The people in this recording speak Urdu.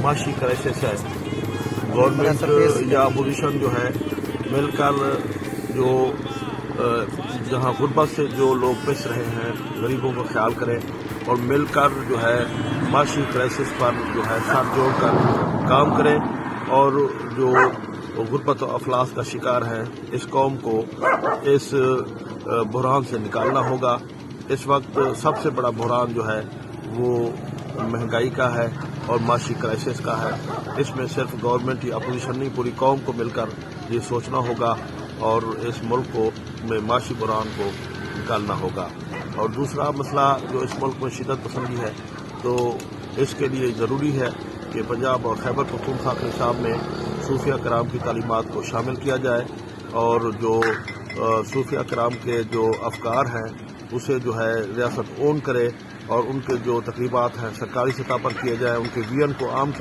معاشی کرائسس ہے، گورنمنٹ یا اپوزیشن جو ہے مل کر جو جہاں غربت سے جو لوگ پس رہے ہیں غریبوں کا خیال کریں اور مل کر جو ہے معاشی کرائسس پر جو ہے ساتھ جوڑ کر کام کریں اور جو غربت و افلاس کا شکار ہے اس قوم کو اس بحران سے نکالنا ہوگا۔ اس وقت سب سے بڑا بحران جو ہے وہ مہنگائی کا ہے اور معاشی کرائسس کا ہے۔ اس میں صرف گورنمنٹ یا اپوزیشن نہیں، پوری قوم کو مل کر یہ سوچنا ہوگا اور اس ملک کو میں معاشی بحران کو نکالنا ہوگا۔ اور دوسرا مسئلہ جو اس ملک میں شدت پسندی ہے، تو اس کے لیے ضروری ہے کہ پنجاب اور خیبر پختونخوا کے نصاب میں صوفیہ کرام کی تعلیمات کو شامل کیا جائے اور جو صوفیہ کرام کے جو افکار ہیں اسے جو ہے ریاست اون کرے اور ان کے جو تقریبات ہیں سرکاری سطح پر کیے جائیں، ان کے ویژن کو عام